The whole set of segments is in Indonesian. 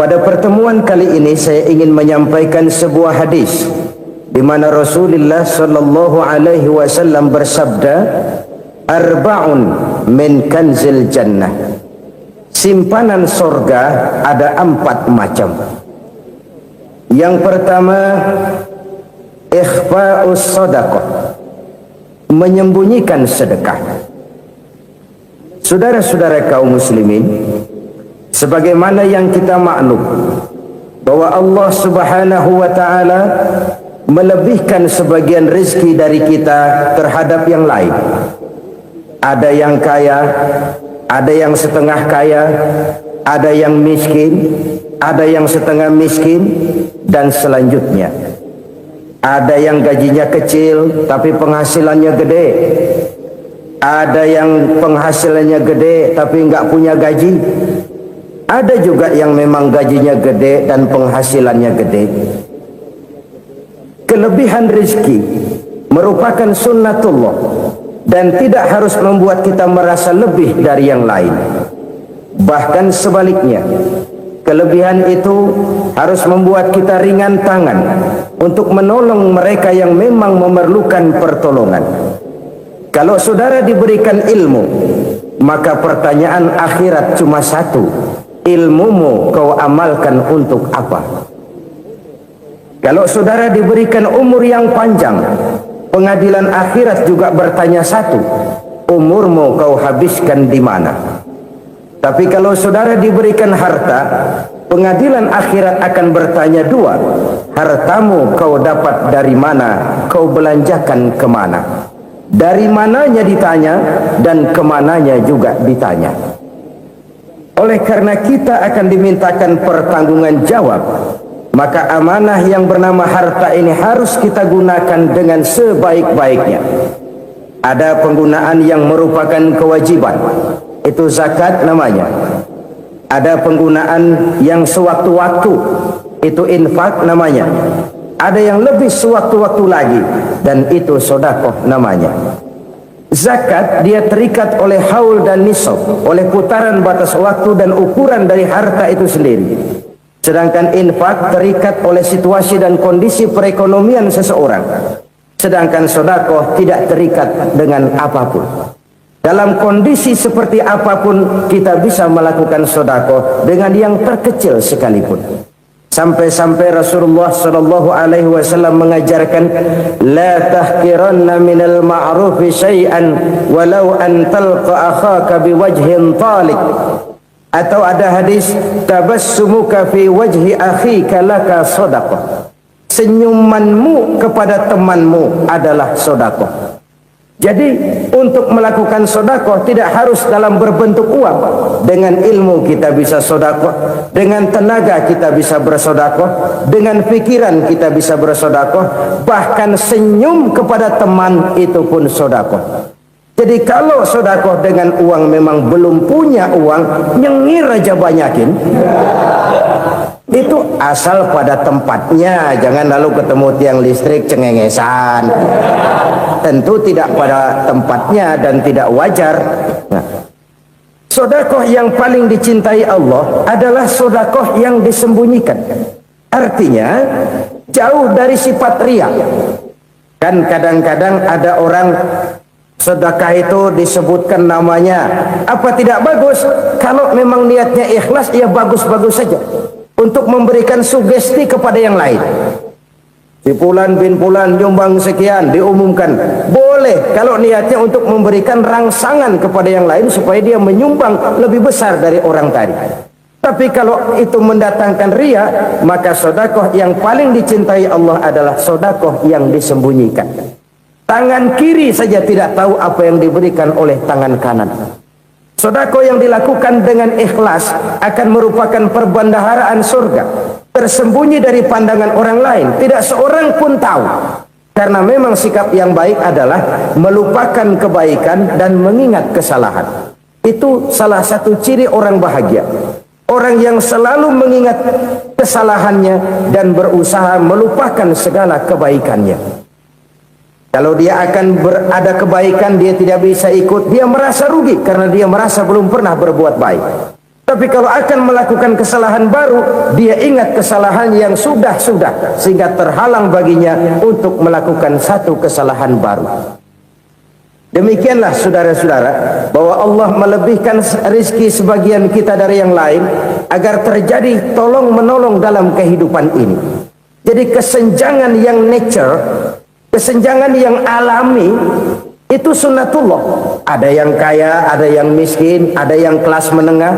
Pada pertemuan kali ini saya ingin menyampaikan sebuah hadis di mana Rasulullah sallallahu alaihi wasallam bersabda, "Arba'un min kanzil jannah." Simpanan sorga ada 4 macam. Yang pertama, ikhfa'us sadaqah, menyembunyikan sedekah. Saudara-saudara kaum muslimin, sebagaimana yang kita maklum bahwa Allah Subhanahu wa taala melebihkan sebagian rezeki dari kita terhadap yang lain. Ada yang kaya, ada yang setengah kaya, ada yang miskin, ada yang setengah miskin, dan selanjutnya. Ada yang gajinya kecil tapi penghasilannya gede. Ada yang penghasilannya gede tapi nggak punya gaji. Ada juga yang memang gajinya gede dan penghasilannya gede. Kelebihan rezeki merupakan sunnatullah dan tidak harus membuat kita merasa lebih dari yang lain. Bahkan sebaliknya, kelebihan itu harus membuat kita ringan tangan untuk menolong mereka yang memang memerlukan pertolongan. Kalau saudara diberikan ilmu, maka pertanyaan akhirat cuma satu: ilmumu kau amalkan untuk apa? Kalau saudara diberikan umur yang panjang, pengadilan akhirat juga bertanya satu: umurmu kau habiskan di mana? Tapi kalau saudara diberikan harta, pengadilan akhirat akan bertanya 2: hartamu kau dapat dari mana? Kau belanjakan kemana? Dari mananya ditanya dan kemananya juga ditanya. Oleh karena kita akan dimintakan pertanggungan jawab, maka amanah yang bernama harta ini harus kita gunakan dengan sebaik-baiknya. Ada penggunaan yang merupakan kewajiban, itu zakat namanya. Ada penggunaan yang sewaktu-waktu, itu infak namanya. Ada yang lebih sewaktu-waktu lagi, dan itu sedekah namanya. Zakat dia terikat oleh haul dan nisab, oleh putaran batas waktu dan ukuran dari harta itu sendiri. Sedangkan infak terikat oleh situasi dan kondisi perekonomian seseorang. Sedangkan sedekah tidak terikat dengan apapun. Dalam kondisi seperti apapun kita bisa melakukan sedekah dengan yang terkecil sekalipun. Sampai-sampai Rasulullah sallallahu alaihi wasallam mengajarkan, la tahqiranna minal ma'rufi syai'an walau an talqa akhaka biwajhin talik. Atau ada hadis, tabassumuka fi wajhi akhika laka shadaqah. Senyumanmu kepada temanmu adalah sedekah. Jadi untuk melakukan sedekah tidak harus dalam berbentuk uang. Dengan ilmu kita bisa sedekah, dengan tenaga kita bisa bersedekah, dengan pikiran kita bisa bersedekah, bahkan senyum kepada teman itu pun sedekah. Jadi kalau sedekah dengan uang memang belum punya uang, nyengir aja banyakin. Itu asal pada tempatnya, jangan lalu ketemu tiang listrik cengengesan. Tentu tidak pada tempatnya dan tidak wajar. Nah, sedekah yang paling dicintai Allah adalah sedekah yang disembunyikan. Artinya jauh dari sifat riya. Kan kadang-kadang ada orang sedekah itu disebutkan namanya, apa tidak bagus? Kalau memang niatnya ikhlas, ya bagus-bagus saja. Untuk memberikan sugesti kepada yang lain. Si Fulan bin Fulan nyumbang sekian, diumumkan. Boleh kalau niatnya untuk memberikan rangsangan kepada yang lain supaya dia menyumbang lebih besar dari orang tadi. Tapi kalau itu mendatangkan riya, maka sedekah yang paling dicintai Allah adalah sedekah yang disembunyikan. Tangan kiri saja tidak tahu apa yang diberikan oleh tangan kanan. Sedekah yang dilakukan dengan ikhlas akan merupakan perbendaharaan surga, tersembunyi dari pandangan orang lain, tidak seorang pun tahu. Karena memang sikap yang baik adalah melupakan kebaikan dan mengingat kesalahan. Itu salah satu ciri orang bahagia. Orang yang selalu mengingat kesalahannya dan berusaha melupakan segala kebaikannya. Kalau dia akan berada kebaikan, dia tidak bisa ikut, dia merasa rugi karena dia merasa belum pernah berbuat baik. Tapi kalau akan melakukan kesalahan baru, dia ingat kesalahan yang sudah-sudah, sehingga terhalang baginya untuk melakukan satu kesalahan baru. Demikianlah saudara-saudara, bahwa Allah melebihkan rizki sebagian kita dari yang lain, agar terjadi tolong-menolong dalam kehidupan ini. Jadi kesenjangan yang nature, kesenjangan yang alami, itu sunnatullah. Ada yang kaya, ada yang miskin, ada yang kelas menengah.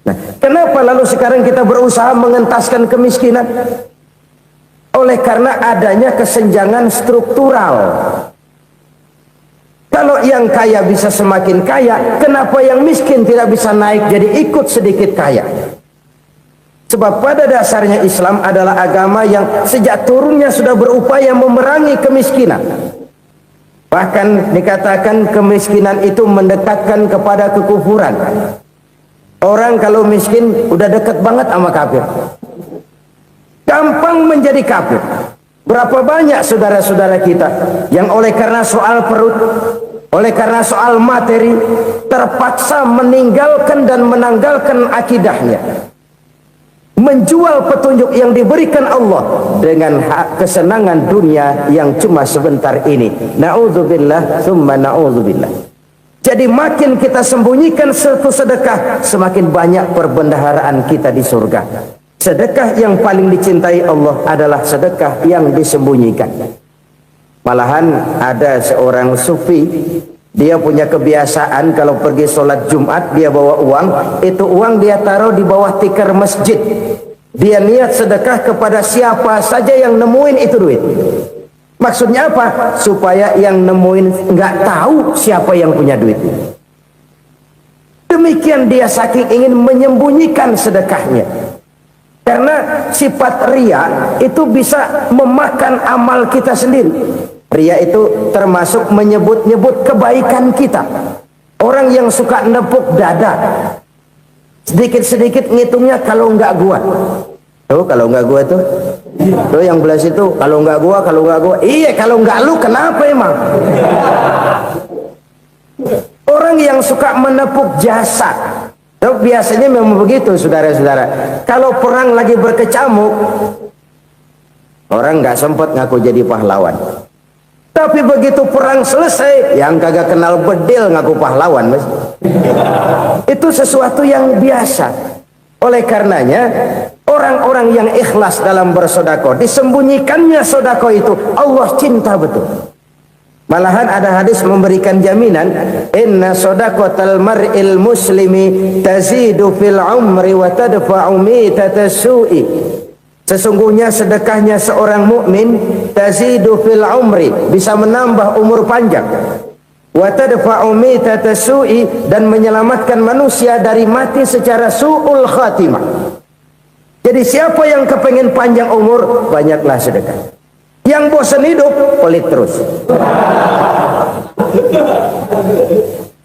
Nah, kenapa lalu sekarang kita berusaha mengentaskan kemiskinan? Oleh karena adanya kesenjangan struktural. Kalau yang kaya bisa semakin kaya, kenapa yang miskin tidak bisa naik jadi ikut sedikit kaya? Sebab pada dasarnya Islam adalah agama yang sejak turunnya sudah berupaya memerangi kemiskinan. Bahkan dikatakan kemiskinan itu mendekatkan kepada kekufuran. Orang kalau miskin udah dekat banget sama kafir. Gampang menjadi kafir. Berapa banyak saudara-saudara kita yang oleh karena soal perut, oleh karena soal materi, terpaksa meninggalkan dan menanggalkan akidahnya, menjual petunjuk yang diberikan Allah dengan kesenangan dunia yang cuma sebentar ini. Na'udzubillah summa na'udzubillah. Jadi makin kita sembunyikan satu sedekah, semakin banyak perbendaharaan kita di surga. Sedekah yang paling dicintai Allah adalah sedekah yang disembunyikan. Malahan ada seorang sufi, dia punya kebiasaan kalau pergi sholat Jumat dia bawa uang, itu uang dia taruh di bawah tikar masjid. Dia niat sedekah kepada siapa saja yang nemuin itu duit. Maksudnya apa? Supaya yang nemuin nggak tahu siapa yang punya duit. Demikian dia saking ingin menyembunyikan sedekahnya. Karena sifat ria itu bisa memakan amal kita sendiri. Ria itu termasuk menyebut-nyebut kebaikan kita. Orang yang suka nepuk dada, sedikit-sedikit ngitungnya kalau nggak gua. Tuh kalau nggak gua tuh yang belah situ, kalau nggak gua, kalau nggak gua. Iya, kalau nggak lu kenapa emang? Orang yang suka menepuk jasad, biasanya memang begitu, saudara-saudara. Kalau perang lagi berkecamuk, orang nggak sempat ngaku jadi pahlawan. Tapi begitu perang selesai, yang kagak kenal bedil ngaku pahlawan, mas. Itu sesuatu yang biasa. Oleh karenanya, orang-orang yang ikhlas dalam bersedekah, disembunyikannya sedekah itu Allah cinta betul. Malahan ada hadis memberikan jaminan, inna shadaqatal mar'il muslimi tazidu fil umri wa tadfa'u mitata su'i. Sesungguhnya sedekahnya seorang mukmin tazidu fil umri, bisa menambah umur panjang. Wa tadfa'u mitata su'i, dan menyelamatkan manusia dari mati secara su'ul khatimah. Jadi siapa yang kepengen panjang umur, banyaklah sedekah. Yang bosan hidup, pelit terus.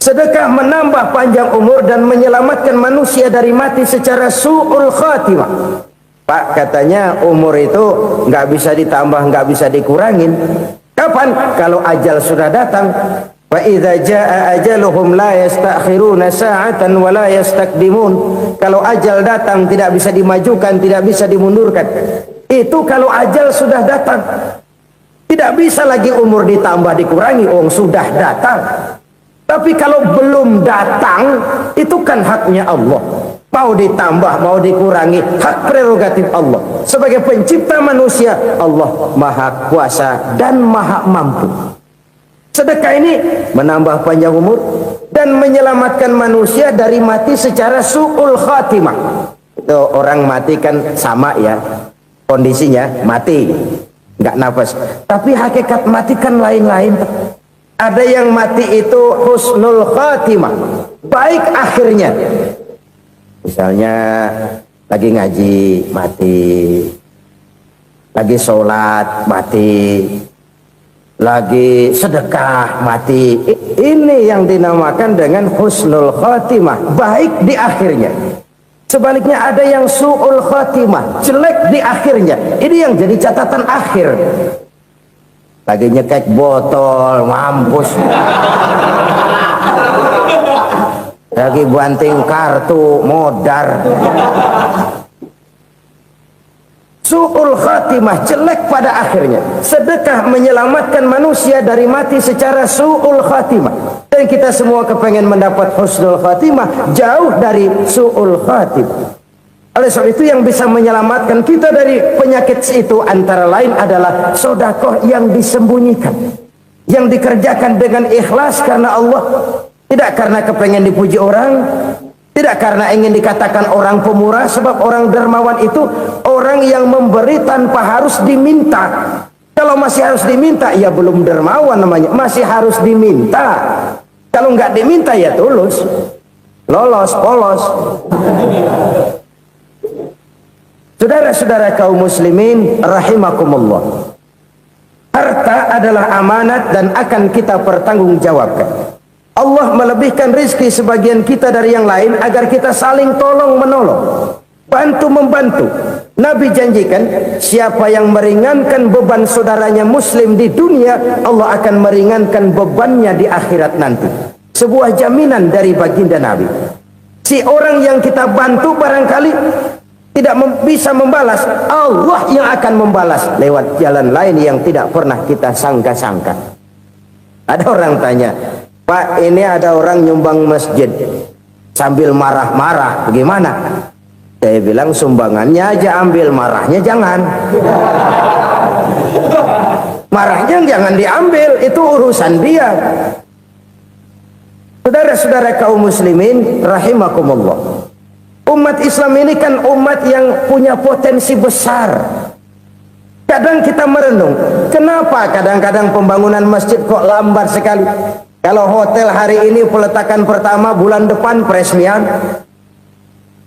Sedekah menambah panjang umur dan menyelamatkan manusia dari mati secara su'ul khatimah. Pak, katanya umur itu nggak bisa ditambah, nggak bisa dikurangin. Kapan? Kalau ajal sudah datang. Wa idza jaa ajaluhum la yastakhiruna sa'atan wa la yastaqdimun. Kalau ajal datang tidak bisa dimajukan, tidak bisa dimundurkan. Itu kalau ajal sudah datang. Tidak bisa lagi umur ditambah dikurangi, sudah datang. Tapi kalau belum datang, itu kan haknya Allah. Mau ditambah, mau dikurangi, hak prerogatif Allah. Sebagai pencipta manusia, Allah maha kuasa dan maha mampu. Sedekah ini menambah panjang umur dan menyelamatkan manusia dari mati secara su'ul khatimah. Itu orang mati kan sama ya, kondisinya mati, nggak nafas. Tapi hakikat mati kan lain-lain. Ada yang mati itu husnul khatimah, baik akhirnya. Misalnya lagi ngaji mati, lagi sholat mati, lagi sedekah mati. Ini yang dinamakan dengan husnul khatimah, baik di akhirnya. Sebaliknya ada yang su'ul khatimah, jelek di akhirnya. Ini yang jadi catatan akhir. Lagi nyekek botol, mampus. lagi banting kartu modar. Su'ul khatimah, jelek pada akhirnya. Sedekah menyelamatkan manusia dari mati secara su'ul khatimah. Dan kita semua kepengen mendapat husnul khatimah, jauh dari su'ul khatimah. Oleh sebab itu yang bisa menyelamatkan kita dari penyakit itu antara lain adalah sedekah yang disembunyikan, yang dikerjakan dengan ikhlas karena Allah, tidak karena kepengen dipuji orang, tidak karena ingin dikatakan orang pemurah. Sebab orang dermawan itu orang yang memberi tanpa harus diminta. Kalau masih harus diminta, ya belum dermawan namanya, masih harus diminta. Kalau nggak diminta ya tulus, lolos, polos. Saudara-saudara kaum muslimin rahimakumullah, harta adalah amanat dan akan kita pertanggungjawabkan. Allah melebihkan rizki sebagian kita dari yang lain agar kita saling tolong menolong, bantu membantu. Nabi janjikan siapa yang meringankan beban saudaranya muslim di dunia, Allah akan meringankan bebannya di akhirat nanti. Sebuah jaminan dari baginda Nabi. Si orang yang kita bantu barangkali tidak bisa membalas, Allah yang akan membalas lewat jalan lain yang tidak pernah kita sangka-sangka. Ada orang tanya, Pak, ini ada orang nyumbang masjid sambil marah-marah, bagaimana? Saya bilang sumbangannya aja ambil, marahnya jangan. Marahnya jangan diambil, itu urusan dia. Saudara-saudara kaum muslimin rahimakumullah, umat Islam ini kan umat yang punya potensi besar. Kadang kita merenung, kenapa kadang-kadang pembangunan masjid kok lambat sekali? Kalau hotel hari ini peletakan pertama, bulan depan peresmian.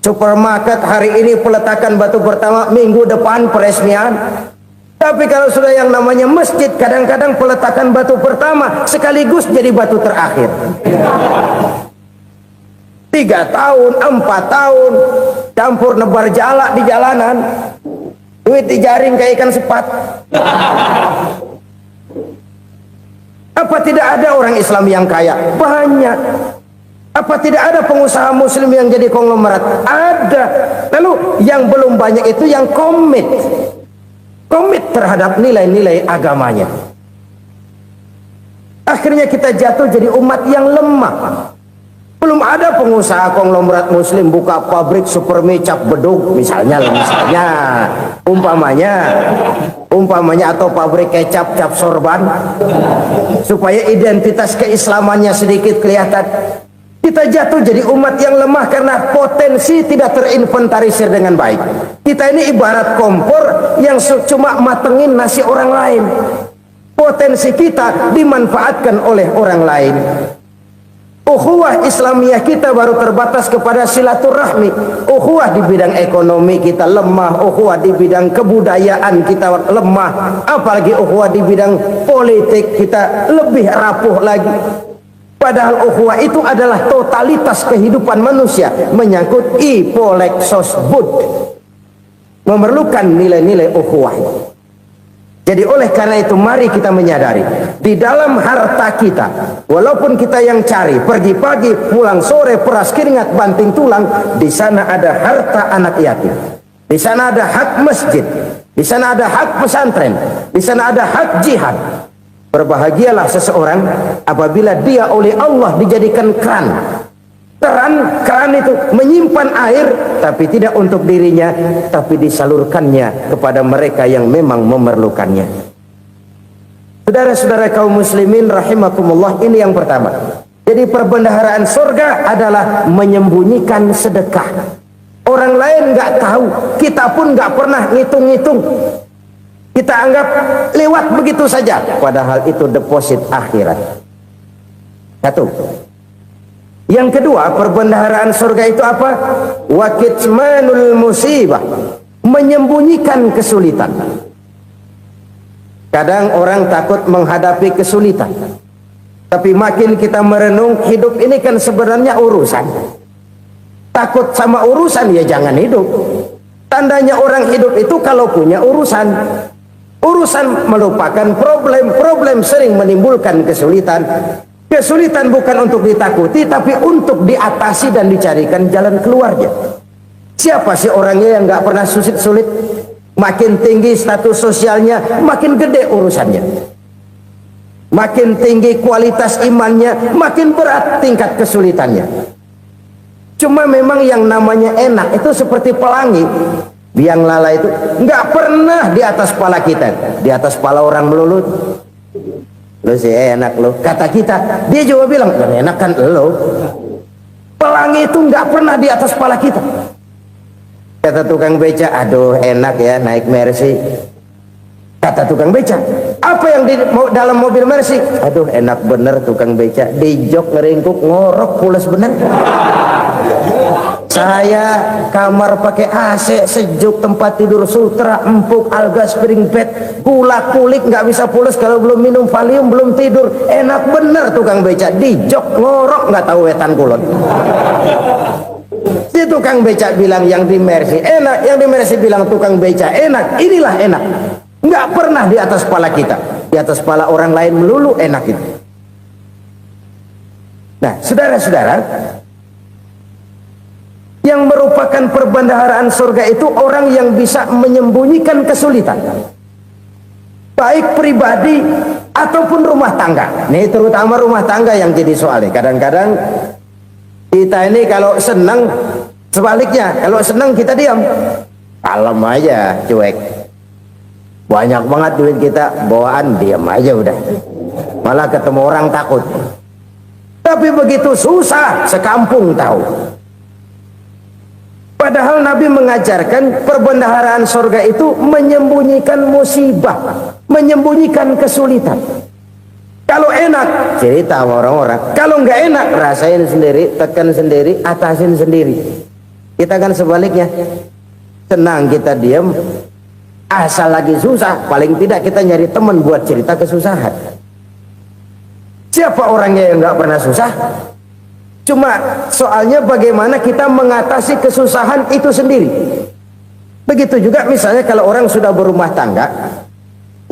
Supermarket hari ini peletakan batu pertama, minggu depan peresmian. Tapi kalau sudah yang namanya masjid, kadang-kadang peletakan batu pertama sekaligus jadi batu terakhir. 3 tahun, 4 tahun, campur nebar jalak di jalanan, duit dijaring kayak ikan sepat. Apa tidak ada orang Islam yang kaya? Banyak. Apa tidak ada pengusaha muslim yang jadi konglomerat? Ada. Lalu yang belum banyak itu yang komit terhadap nilai-nilai agamanya. Akhirnya kita jatuh jadi umat yang lemah. Belum ada pengusaha konglomerat muslim buka pabrik super mie cap bedug misalnya umpamanya atau pabrik kecap cap sorban supaya identitas keislamannya sedikit kelihatan. Kita jatuh jadi umat yang lemah karena potensi tidak terinventarisir dengan baik. Kita ini ibarat kompor yang cuma matengin nasi orang lain. Potensi kita dimanfaatkan oleh orang lain. Ukhuwah Islamiyah kita baru terbatas kepada silaturahmi. Ukhuwah di bidang ekonomi kita lemah, ukhuwah di bidang kebudayaan kita lemah, apalagi ukhuwah di bidang politik kita lebih rapuh lagi. Padahal ukhuwah itu adalah totalitas kehidupan manusia, menyangkut ipolek sosbud, memerlukan nilai-nilai ukhuwah. Jadi oleh karena itu mari kita menyadari di dalam harta kita, walaupun kita yang cari pergi pagi pulang sore peras keringat banting tulang, di sana ada harta anak yatim, di sana ada hak masjid, di sana ada hak pesantren, di sana ada hak jihad. Berbahagialah seseorang apabila dia oleh Allah dijadikan keran itu menyimpan air, tapi tidak untuk dirinya, tapi disalurkannya kepada mereka yang memang memerlukannya. Saudara-saudara kaum muslimin rahimakumullah, ini yang pertama. Jadi perbendaharaan surga adalah menyembunyikan sedekah. Orang lain nggak tahu, kita pun nggak pernah ngitung-ngitung. Kita anggap lewat begitu saja, padahal itu deposit akhirat. Satu. Yang kedua, perbendaharaan surga itu apa? Wa kitmanul musibah, menyembunyikan kesulitan. Kadang orang takut menghadapi kesulitan, tapi makin kita merenung, hidup ini kan sebenarnya urusan. Takut sama urusan ya jangan hidup. Tandanya orang hidup itu kalau punya urusan. Urusan melupakan problem sering menimbulkan kesulitan. Kesulitan bukan untuk ditakuti, tapi untuk diatasi dan dicarikan jalan keluarnya. Siapa sih orangnya yang nggak pernah sulit-sulit? Makin tinggi status sosialnya, makin gede urusannya. Makin tinggi kualitas imannya, makin berat tingkat kesulitannya. Cuma memang yang namanya enak itu seperti pelangi. Biang lala itu nggak pernah di atas kepala kita, di atas kepala orang melulu. Lo sih enak lo, kata kita. Dia juga bilang yang enak kan lo. Pelangi itu nggak pernah di atas kepala kita. Kata tukang beca, aduh enak ya naik Mercy. Kata tukang beca, apa yang di dalam mobil Mercy? Aduh enak bener tukang beca, di jok ngeringkuk ngorok pules bener. Saya kamar pakai AC sejuk, tempat tidur sutra empuk, alga spring bed, gula kulik nggak bisa pules kalau belum minum Valium, belum tidur. Enak bener tukang beca, di jok ngorok nggak tahu wetan kulon. Si tukang beca bilang yang di Mercy enak, yang di Mercy bilang tukang beca enak. Inilah enak, nggak pernah di atas kepala kita, di atas kepala orang lain melulu enak itu. Nah, saudara-saudara, yang merupakan perbendaharaan surga itu orang yang bisa menyembunyikan kesulitan, baik pribadi ataupun rumah tangga. Nih terutama rumah tangga yang jadi soalnya. Kadang-kadang kita ini kalau senang, sebaliknya kalau senang kita diam, kalem aja, cuek. Banyak banget duit kita bawaan, diam aja udah, malah ketemu orang takut. Tapi begitu susah sekampung tahu. Padahal Nabi mengajarkan perbendaharaan surga itu menyembunyikan musibah, menyembunyikan kesulitan. Kalau enak cerita sama orang-orang, kalau nggak enak rasain sendiri, tekan sendiri, atasin sendiri. Kita kan sebaliknya, senang kita diam, asal lagi susah paling tidak kita nyari teman buat cerita kesusahan. Siapa orangnya yang nggak pernah susah? Cuma soalnya bagaimana kita mengatasi kesusahan itu sendiri. Begitu juga misalnya kalau orang sudah berumah tangga,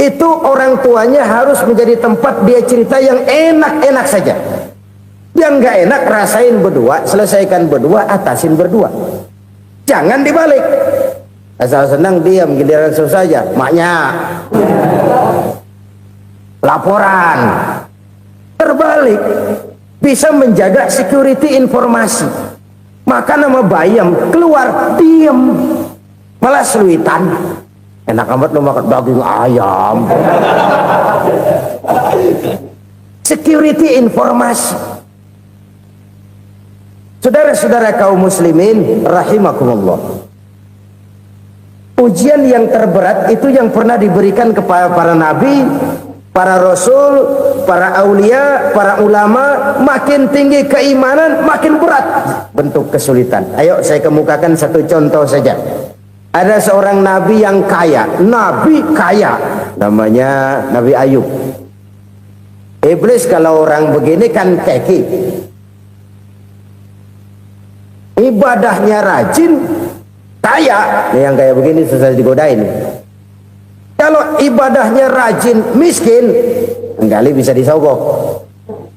itu orang tuanya harus menjadi tempat dia cerita yang enak-enak saja. Yang nggak enak rasain berdua, selesaikan berdua, atasin berdua. Jangan dibalik. Asal senang diam, giliran susah aja, maknya laporan. Terbalik. Bisa menjaga security informasi. Maka nama bayam keluar diam, malah seluitan. Enak amat lo makan daging ayam. Security informasi. Saudara-saudara kaum muslimin rahimakumullah, ujian yang terberat itu yang pernah diberikan kepada para nabi, para rasul, para aulia, para ulama. Makin tinggi keimanan, makin berat bentuk kesulitan. Ayo saya kemukakan satu contoh saja. Ada seorang nabi yang kaya, nabi kaya, namanya Nabi Ayub. Iblis kalau orang begini kan keki, ibadahnya rajin, kaya. Ini yang kayak begini susah digodain. Kalau ibadahnya rajin, miskin, kali bisa disogok.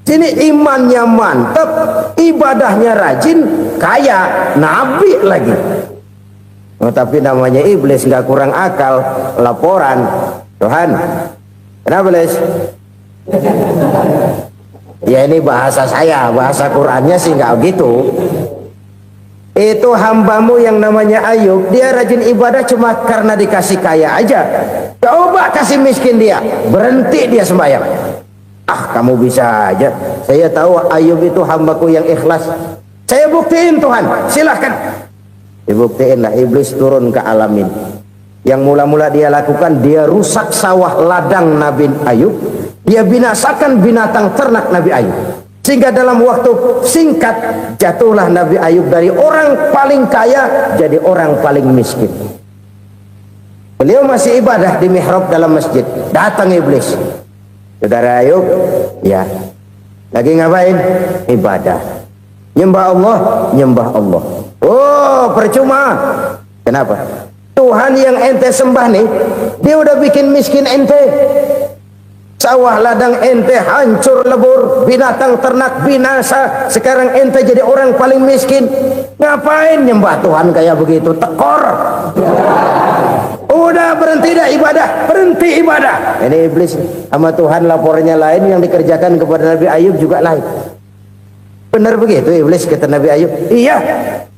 Sini imannya mantap, ibadahnya rajin, kaya, nabi lagi. Oh, tapi namanya iblis nggak kurang akal. Laporan, Tuhan, kenapa Les? Ya ini bahasa saya, bahasa Qurannya sih nggak gitu. Itu hambamu yang namanya Ayub, dia rajin ibadah cuma karena dikasih kaya aja. Coba kasih miskin dia, berhenti dia sembahyang. Ah, kamu bisa aja. Saya tahu Ayub itu hambaku yang ikhlas. Saya buktiin Tuhan, silahkan. Dibuktiin lah, iblis turun ke alamin. Yang mula-mula dia lakukan, dia rusak sawah ladang Nabi Ayub. Dia binasakan binatang ternak Nabi Ayub. Sehingga dalam waktu singkat jatuhlah Nabi Ayub dari orang paling kaya jadi orang paling miskin. Beliau masih ibadah di mihrab dalam masjid. Datang iblis. Saudara Ayub, ya, lagi ngapain? Ibadah. Nyembah Allah, nyembah Allah. Oh, percuma. Kenapa? Tuhan yang ente sembah nih, dia udah bikin miskin ente. Sawah ladang ente hancur lebur, binatang ternak binasa. Sekarang ente jadi orang paling miskin. Ngapain nyembah Tuhan kayak begitu? Tekor. Udah berhenti dah ibadah, berhenti ibadah. Ini iblis sama Tuhan lapornya lain, yang dikerjakan kepada Nabi Ayub juga lain. Benar begitu iblis kata Nabi Ayub? Iya,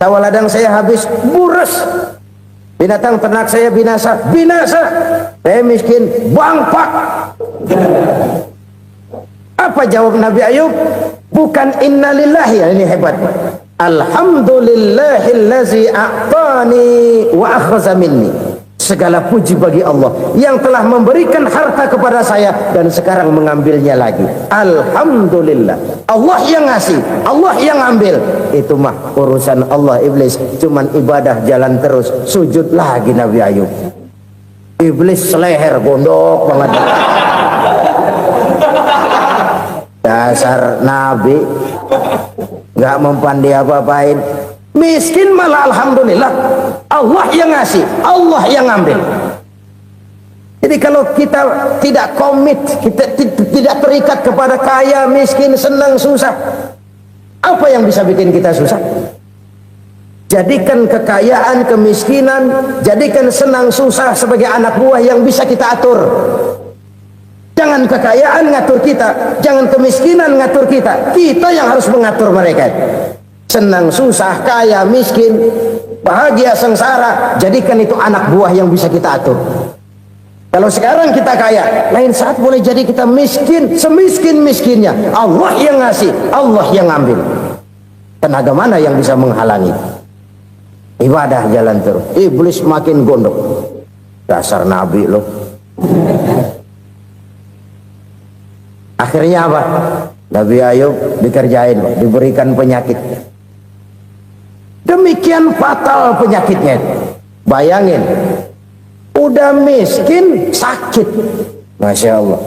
sawah ladang saya habis, buras. Binatang ternak saya binasa, binasa. Saya miskin, bangpak. Apa jawab Nabi Ayub? Bukan innalillahi, ini hebat. Alhamdulillahillazi a'tani wa akhraza minni. Segala puji bagi Allah yang telah memberikan harta kepada saya dan sekarang mengambilnya lagi. Alhamdulillah. Allah yang ngasih, Allah yang ambil. Itu mah urusan Allah. Iblis cuman ibadah jalan terus, sujud lagi Nabi Ayub. Iblis seleher gondok banget. Dasar Nabi nggak mempan dia apa-apain. Miskin malah alhamdulillah. Allah yang ngasih, Allah yang ambil. Jadi kalau kita tidak komit, kita tidak terikat kepada kaya, miskin, senang, susah, apa yang bisa bikin kita susah? Jadikan kekayaan, kemiskinan, jadikan senang susah sebagai anak buah yang bisa kita atur. Jangan kekayaan ngatur kita, jangan kemiskinan ngatur kita. Kita yang harus mengatur mereka. Senang susah, kaya miskin, bahagia sengsara, jadikan itu anak buah yang bisa kita atur. Kalau sekarang kita kaya, lain saat boleh jadi kita miskin, semiskin-miskinnya. Allah yang ngasih, Allah yang ambil. Tenaga mana yang bisa menghalangi? Ibadah jalan terus. Iblis makin gondok. Dasar Nabi loh. Akhirnya apa? Nabi Ayub dikerjain, diberikan penyakit. Demikian fatal penyakitnya. Bayangin, udah miskin sakit. Masya Allah.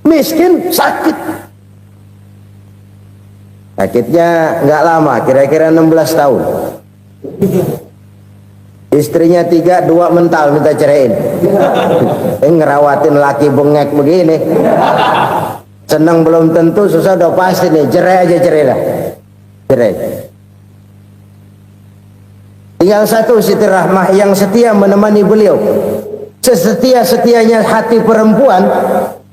Miskin sakit. Sakitnya nggak lama, kira-kira 16 tahun. Istrinya 3, 2 mental minta ceraiin. Ngerawatin laki bengek begini. Senang belum tentu, susah udah pasti nih. Cerai aja, cerai dah. Cerai. Tinggal satu Siti Rahmah yang setia menemani beliau. Sesetia-setianya hati perempuan.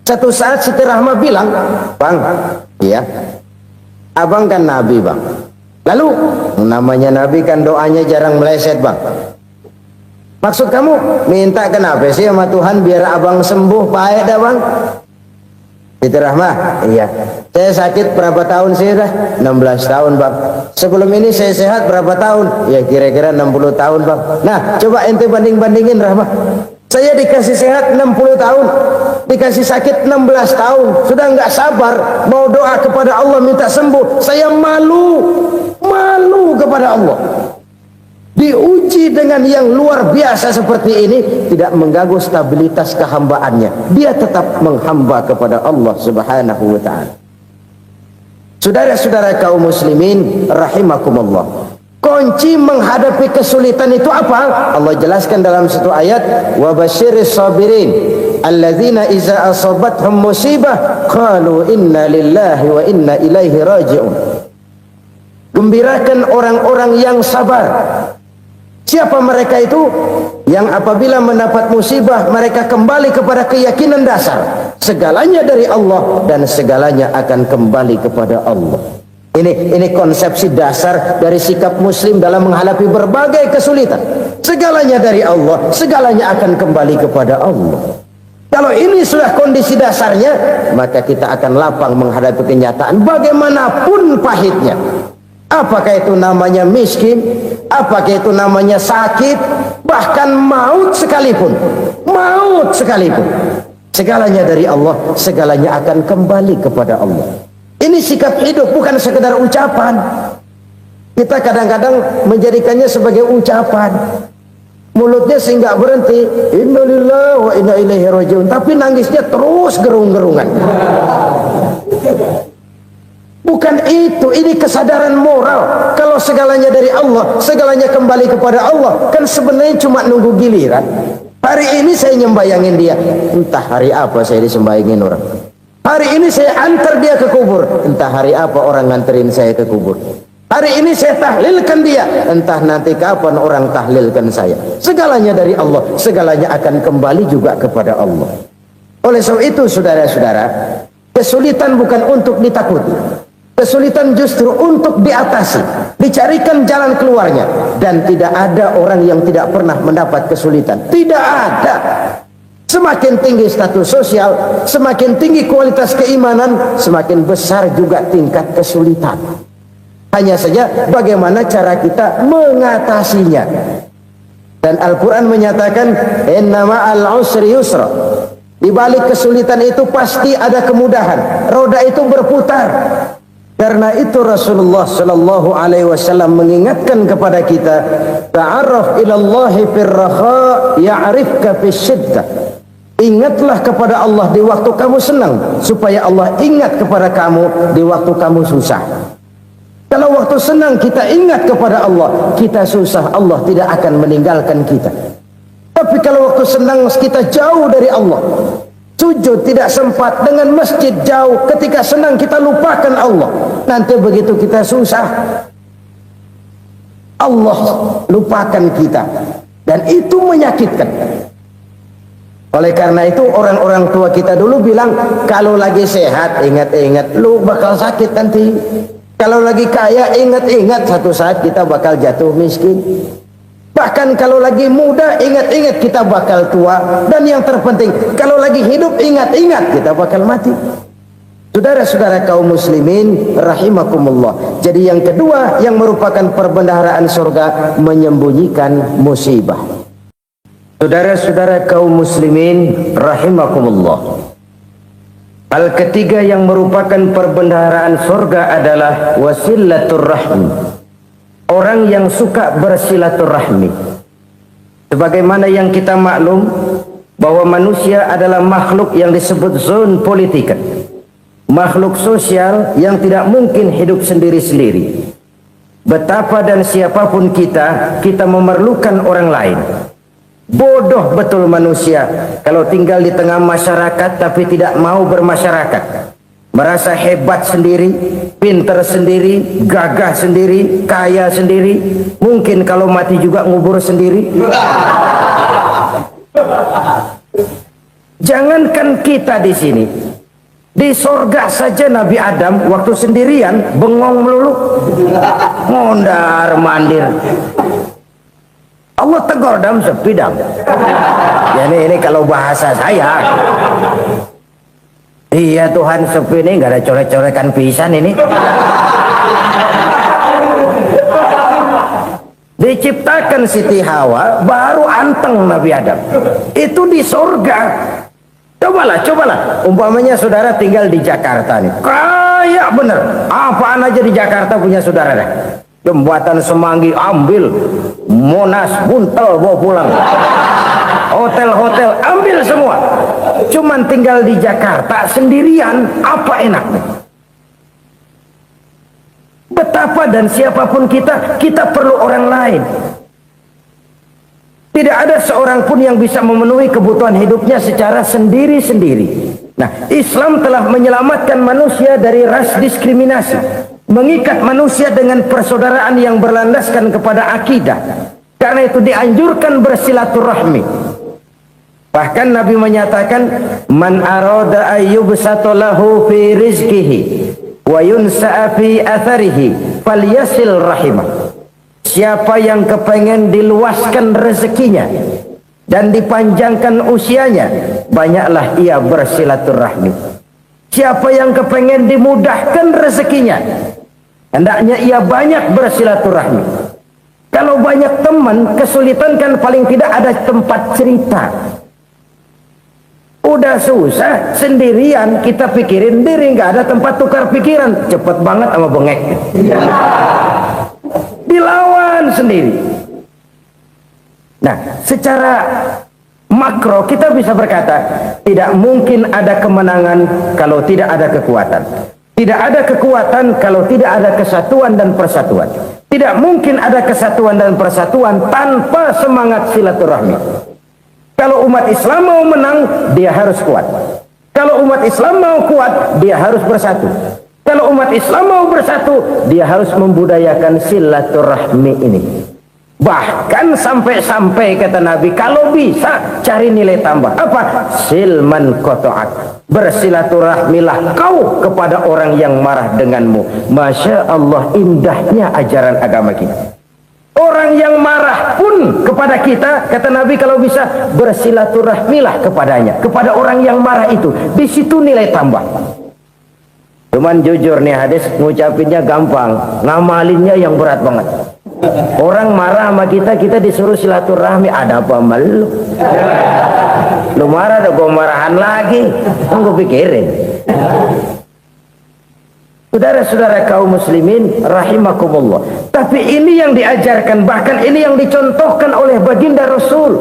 Satu saat Siti Rahmah bilang, "Bang, iya, abang kan Nabi bang. Lalu namanya Nabi kan doanya jarang meleset bang. Maksud kamu minta kenapa sih sama Tuhan biar abang sembuh baik dah bang?" Siti Rahmah, iya. Saya sakit berapa tahun sih dah? 16 tahun bang. Sebelum ini saya sehat berapa tahun? Ya kira-kira 60 tahun bang. Nah coba ente banding-bandingin Rahmah. Saya dikasih sehat 60 tahun, dikasih sakit 16 tahun. Sudah nggak sabar mau doa kepada Allah minta sembuh. Saya malu kepada Allah. Diuji dengan yang luar biasa seperti ini, tidak mengganggu stabilitas kehambaannya. Dia tetap menghamba kepada Allah Subhanahu wa ta'ala. Saudara-saudara kaum muslimin rahimakumullah, kunci menghadapi kesulitan itu apa? Allah jelaskan dalam satu ayat, wa basyiris sabirin alladzina iza asabathum musibah qalu inna lillahi wa inna ilaihi raji'un. Gembirakan orang-orang yang sabar. Siapa mereka itu? Yang apabila mendapat musibah mereka kembali kepada keyakinan dasar, segalanya dari Allah dan segalanya akan kembali kepada Allah. Ini konsepsi dasar dari sikap muslim dalam menghadapi berbagai kesulitan. Segalanya dari Allah, segalanya akan kembali kepada Allah. Kalau ini sudah kondisi dasarnya, maka kita akan lapang menghadapi kenyataan bagaimanapun pahitnya. Apakah itu namanya miskin, apakah itu namanya sakit, bahkan maut sekalipun. Segalanya dari Allah, segalanya akan kembali kepada Allah. Ini sikap hidup, bukan sekedar ucapan. Kita kadang-kadang menjadikannya sebagai ucapan. Mulutnya sih nggak berhenti, innalillahi wa inna ilaihi raji'un, tapi nangisnya terus gerung-gerungan. Bukan itu, ini kesadaran moral. Kalau segalanya dari Allah, segalanya kembali kepada Allah, kan sebenarnya cuma nunggu giliran. Hari ini saya nyembayangin dia, entah hari apa saya disembayangin orang. Hari ini saya antar dia ke kubur, entah hari apa orang nganterin saya ke kubur. Hari ini saya tahlilkan dia, entah nanti kapan orang tahlilkan saya. Segalanya dari Allah, segalanya akan kembali juga kepada Allah. Oleh sebab itu saudara-saudara, kesulitan bukan untuk ditakuti, kesulitan justru untuk diatasi, dicarikan jalan keluarnya. Dan tidak ada orang yang tidak pernah mendapat kesulitan, tidak ada. Semakin tinggi status sosial, semakin tinggi kualitas keimanan, semakin besar juga tingkat kesulitan. Hanya saja bagaimana cara kita mengatasinya. Dan Al-Quran menyatakan, inna ma'al usri yusra. Di balik kesulitan itu pasti ada kemudahan. Roda itu berputar. Karena itu Rasulullah sallallahu alaihi wasallam mengingatkan kepada kita, ta'arraf ilallahi fir raha ya'rifka fis syiddah. Ingatlah kepada Allah di waktu kamu senang, supaya Allah ingat kepada kamu di waktu kamu susah. Kalau waktu senang kita ingat kepada Allah, kita susah, Allah tidak akan meninggalkan kita. Tapi kalau waktu senang kita jauh dari Allah, sujud tidak sempat, dengan masjid jauh, ketika senang kita lupakan Allah. Nanti begitu kita susah, Allah lupakan kita. Dan itu menyakitkan. Oleh karena itu orang-orang tua kita dulu bilang, kalau lagi sehat ingat-ingat lu bakal sakit nanti. Kalau lagi kaya ingat-ingat satu saat kita bakal jatuh miskin. Bahkan kalau lagi muda ingat-ingat kita bakal tua. Dan yang terpenting kalau lagi hidup ingat-ingat kita bakal mati. Saudara-saudara kaum muslimin rahimakumullah. Jadi yang kedua yang merupakan perbendaharaan surga, menyembunyikan musibah. Saudara-saudara kaum muslimin rahimakumullah. Hal ketiga yang merupakan perbendaharaan surga adalah wasilatur rahmi. Orang yang suka bersilaturahmi. Sebagaimana yang kita maklum bahwa manusia adalah makhluk yang disebut zon politika. Makhluk sosial yang tidak mungkin hidup sendiri-sendiri. Betapa dan siapapun kita memerlukan orang lain. Bodoh betul manusia kalau tinggal di tengah masyarakat tapi tidak mau bermasyarakat. Merasa hebat sendiri, pinter sendiri, gagah sendiri, kaya sendiri. Mungkin kalau mati juga ngubur sendiri. Jangankan kita di sini, di sorga saja Nabi Adam waktu sendirian bengong melulu, mondar mandir. Allah tegur dam sepi dam. Ya ini kalau bahasa saya. Iya Tuhan sepi ini nggak ada coret-corekan pisan ini. Diciptakan Siti Hawa baru anteng Nabi Adam. Itu di surga. Cobalah. Umpamanya saudara tinggal di Jakarta nih. Kaya bener. Apaan aja di Jakarta punya saudara dah. Jembatan Semanggi ambil, Monas buntel bawa pulang, hotel-hotel ambil semua. Cuman tinggal di Jakarta sendirian, apa enaknya? Betapa dan siapapun kita perlu orang lain. Tidak ada seorang pun yang bisa memenuhi kebutuhan hidupnya secara sendiri-sendiri. Nah, Islam telah menyelamatkan manusia dari ras diskriminasi, mengikat manusia dengan persaudaraan yang berlandaskan kepada akidah. Karena itu dianjurkan bersilaturahmi. Bahkan Nabi menyatakan, man arada ayyubsata lahu fi rizqihi wa yunsa'a fi atharihi falyasil rahimah. Siapa yang kepengen diluaskan rezekinya dan dipanjangkan usianya, banyaklah ia bersilaturahmi. Siapa yang kepengen dimudahkan rezekinya, hendaknya ia banyak bersilaturahmi. Kalau banyak teman, kesulitan kan paling tidak ada tempat cerita. Udah susah sendirian, kita pikirin diri, nggak ada tempat tukar pikiran. Cepet banget sama bengek. Dilawan sendiri. Nah, secara makro kita bisa berkata, tidak mungkin ada kemenangan kalau tidak ada kekuatan. Tidak ada kekuatan kalau tidak ada kesatuan dan persatuan. Tidak mungkin ada kesatuan dan persatuan tanpa semangat silaturahmi. Kalau umat Islam mau menang, dia harus kuat. Kalau umat Islam mau kuat, dia harus bersatu. Kalau umat Islam mau bersatu, dia harus membudayakan silaturahmi ini. Bahkan sampai-sampai kata Nabi, kalau bisa cari nilai tambah. Apa? Silman qata'ak. Bersilaturahmilah kau kepada orang yang marah denganmu. Masya Allah, indahnya ajaran agama kita. Orang yang marah pun kepada kita, kata Nabi, kalau bisa bersilaturahmilah kepadanya, kepada orang yang marah itu. Di situ nilai tambah. Cuman jujur nih hadis, ngucapinnya gampang, ngamalinnya yang berat banget. Orang marah sama kita, kita disuruh silaturahmi. Ada apa malu? Lu marah, ada gua marahan lagi. Tunggu pikirin. Saudara-saudara kaum muslimin rahimakumullah. Tapi ini yang diajarkan, bahkan ini yang dicontohkan oleh baginda Rasul.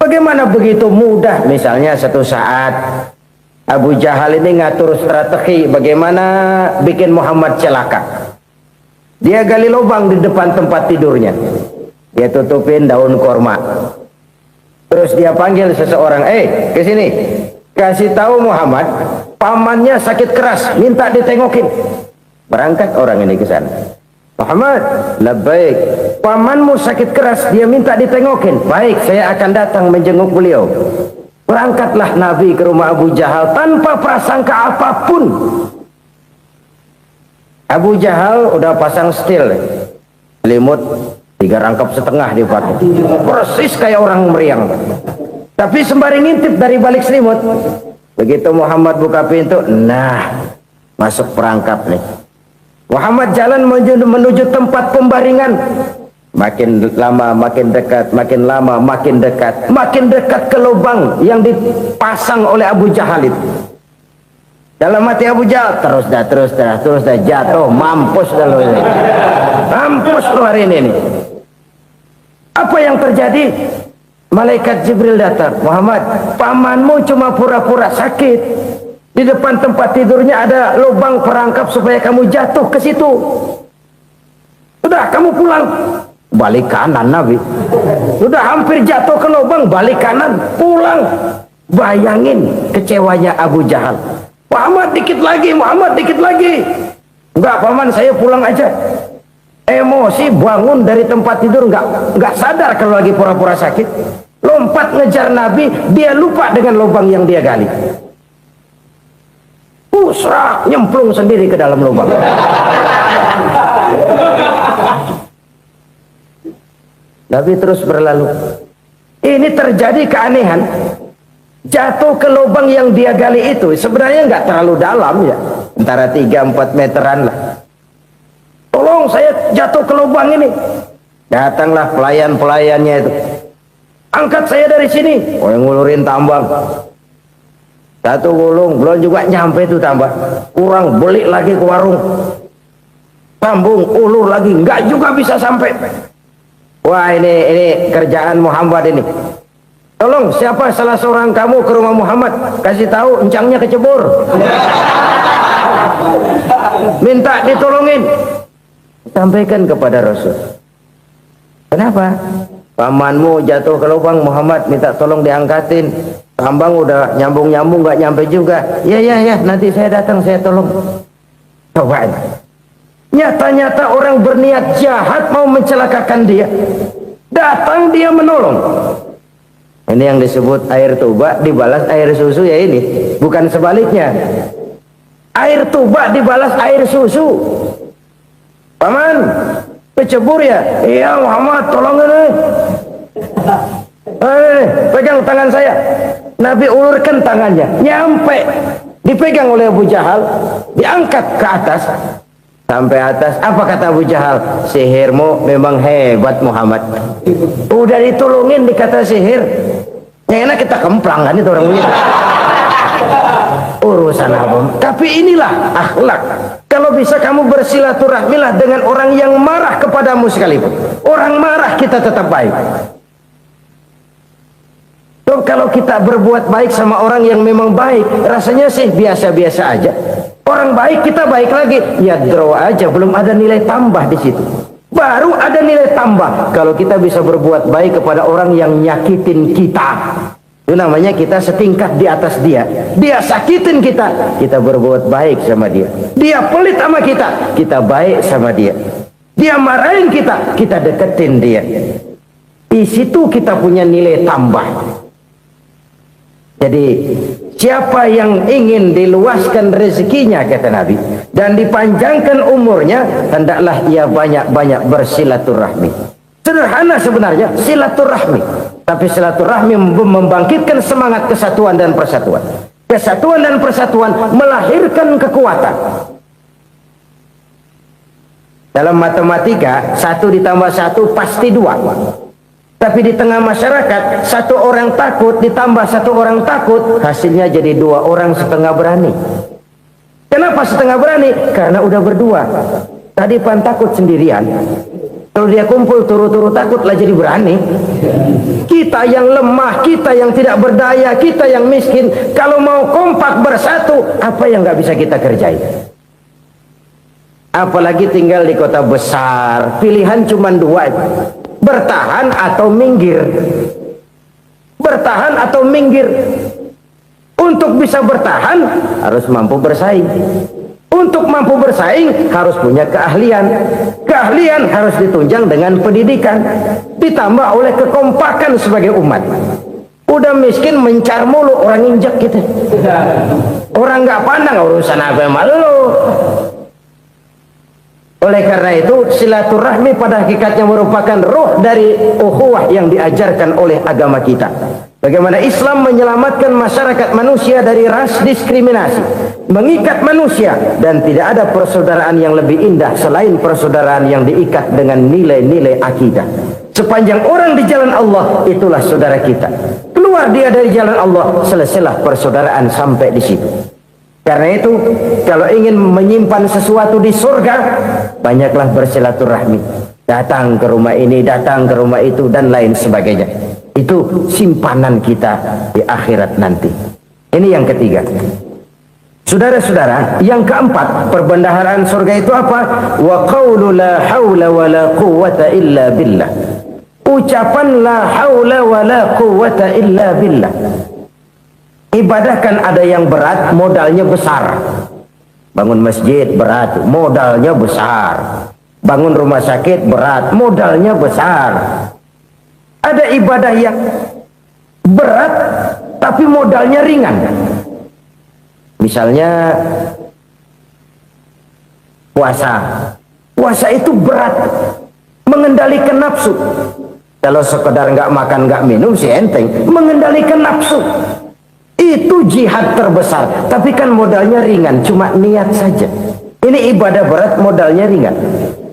Bagaimana begitu mudah, misalnya satu saat Abu Jahal ini ngatur strategi bagaimana bikin Muhammad celaka. Dia gali lubang di depan tempat tidurnya. Dia tutupin daun korma. Terus dia panggil seseorang, ke sini. Kasih tahu Muhammad, pamannya sakit keras, minta ditengokin. Berangkat orang ini ke sana. Muhammad, labbaik. Pamanmu sakit keras, dia minta ditengokin. Baik, saya akan datang menjenguk beliau. Berangkatlah Nabi ke rumah Abu Jahal tanpa prasangka apapun. Abu Jahal udah pasang setil, selimut 3 rangkap setengah dipakai, persis kayak orang meriang. Tapi sembari ngintip dari balik selimut, begitu Muhammad buka pintu, nah masuk perangkap nih. Muhammad jalan menuju tempat pembaringan. Makin lama makin dekat, makin lama makin dekat, makin dekat ke lubang yang dipasang oleh Abu Jahal itu. Dalam hati Abu Jahal, terus dah jatuh, mampus dah lo ini. Mampus lo hari ini nih. Apa yang terjadi? Malaikat Jibril datang. Muhammad, pamanmu cuma pura-pura sakit. Di depan tempat tidurnya ada lubang perangkap supaya kamu jatuh ke situ. Sudah, kamu pulang. Balik kanan Nabi. Sudah hampir jatuh ke lubang, balik kanan, pulang. Bayangin kecewanya Abu Jahal. Muhammad dikit lagi, Muhammad dikit lagi. Enggak paman, saya pulang aja. Emosi bangun dari tempat tidur, enggak sadar kalau lagi pura-pura sakit. Lompat ngejar Nabi, dia lupa dengan lubang yang dia gali. Pusrak, nyemplung sendiri ke dalam lubang. Nabi terus berlalu. Ini terjadi keanehan. Jatuh ke lubang yang dia gali itu sebenarnya nggak terlalu dalam ya, antara 3-4 meteran lah. Tolong saya jatuh ke lubang ini. Datanglah pelayan-pelayannya itu. Angkat saya dari sini. Oh, yang ngulurin tambang. Satu gulung, belum juga nyampe itu tambang. Kurang, beli lagi ke warung. Sambung, ulur lagi, nggak juga bisa sampai. Wah, ini kerjaan Muhammad ini. Tolong, siapa salah seorang kamu ke rumah Muhammad, kasih tahu encangnya kecebur. Minta ditolongin. Sampaikan kepada Rasul. Kenapa? Pamanmu jatuh ke lubang, Muhammad minta tolong diangkatin. Tambang udah nyambung-nyambung nggak nyampe juga. Ya, nanti saya datang, saya tolong. Coba. Nyata-nyata orang berniat jahat mau mencelakakan dia. Datang dia menolong. Ini yang disebut air tuba dibalas air susu ya ini. Bukan sebaliknya. Air tuba dibalas air susu. Paman, kecebur ya? Iya Muhammad, tolong ini. Pegang tangan saya. Nabi ulurkan tangannya. Nyampe. Dipegang oleh Abu Jahal. Diangkat ke atas. Sampai atas, apa kata Abu Jahal? Sihirmu memang hebat Muhammad. Udah ditolongin dikata sihir. Yang enak kita kemplang kan itu orang begitu. Urusan apa? Tapi inilah akhlak. Kalau bisa kamu bersilaturahmilah dengan orang yang marah kepadamu sekalipun. Orang marah kita tetap baik. So, kalau kita berbuat baik sama orang yang memang baik, rasanya sih biasa-biasa aja. Orang baik kita baik lagi, ya draw aja, belum ada nilai tambah di situ. Baru ada nilai tambah kalau kita bisa berbuat baik kepada orang yang nyakitin kita. Itu namanya kita setingkat di atas dia. Dia sakitin kita, kita berbuat baik sama dia. Dia pelit sama kita, kita baik sama dia. Dia marahin kita, kita deketin dia. Di situ kita punya nilai tambah. Jadi siapa yang ingin diluaskan rezekinya, kata Nabi, dan dipanjangkan umurnya, hendaklah ia banyak-banyak bersilaturahmi. Sederhana sebenarnya silaturahmi, tapi silaturahmi membangkitkan semangat kesatuan dan persatuan. Kesatuan dan persatuan melahirkan kekuatan. Dalam matematika 1 ditambah 1 pasti 2. Tapi di tengah masyarakat, 1 orang takut ditambah 1 orang takut, hasilnya jadi 2 orang setengah berani. Kenapa setengah berani? Karena udah berdua. Tadi pan takut sendirian. Kalau dia kumpul turu-turu takutlah jadi berani. Kita yang lemah, kita yang tidak berdaya, kita yang miskin, kalau mau kompak bersatu, apa yang nggak bisa kita kerjain? Apalagi tinggal di kota besar, pilihan cuma 2, bertahan atau minggir. Bertahan atau minggir. Untuk bisa bertahan harus mampu bersaing. Untuk mampu bersaing harus punya keahlian. Keahlian harus ditunjang dengan pendidikan, ditambah oleh kekompakan sebagai umat. Udah miskin mencar mulu, orang injek gitu. Orang nggak pandang urusan apa malu. Oleh karena itu silaturahmi pada hakikatnya merupakan roh dari ukhuwah yang diajarkan oleh agama kita. Bagaimana Islam menyelamatkan masyarakat manusia dari ras diskriminasi, mengikat manusia, dan tidak ada persaudaraan yang lebih indah selain persaudaraan yang diikat dengan nilai-nilai akidah. Sepanjang orang di jalan Allah, itulah saudara kita. Keluar dia dari jalan Allah, selesailah persaudaraan sampai di situ. Karena itu, kalau ingin menyimpan sesuatu di surga, banyaklah bersilaturahmi. Datang ke rumah ini, datang ke rumah itu, dan lain sebagainya. Itu simpanan kita di akhirat nanti. Ini yang ketiga. Saudara-saudara, yang keempat, perbendaharaan surga itu apa? Wa qawlu la hawla wa la quwwata illa billah. Ucapan la hawla wa la quwwata illa billah. Ibadah kan ada yang berat, modalnya besar. Bangun masjid berat, modalnya besar. Bangun rumah sakit berat, modalnya besar. Ada ibadah yang berat tapi modalnya ringan. Misalnya puasa. Puasa itu berat, mengendalikan nafsu. Kalau sekedar nggak makan nggak minum sih enteng, mengendalikan nafsu. Itu jihad terbesar, tapi kan modalnya ringan, cuma niat saja. Ini ibadah berat, modalnya ringan.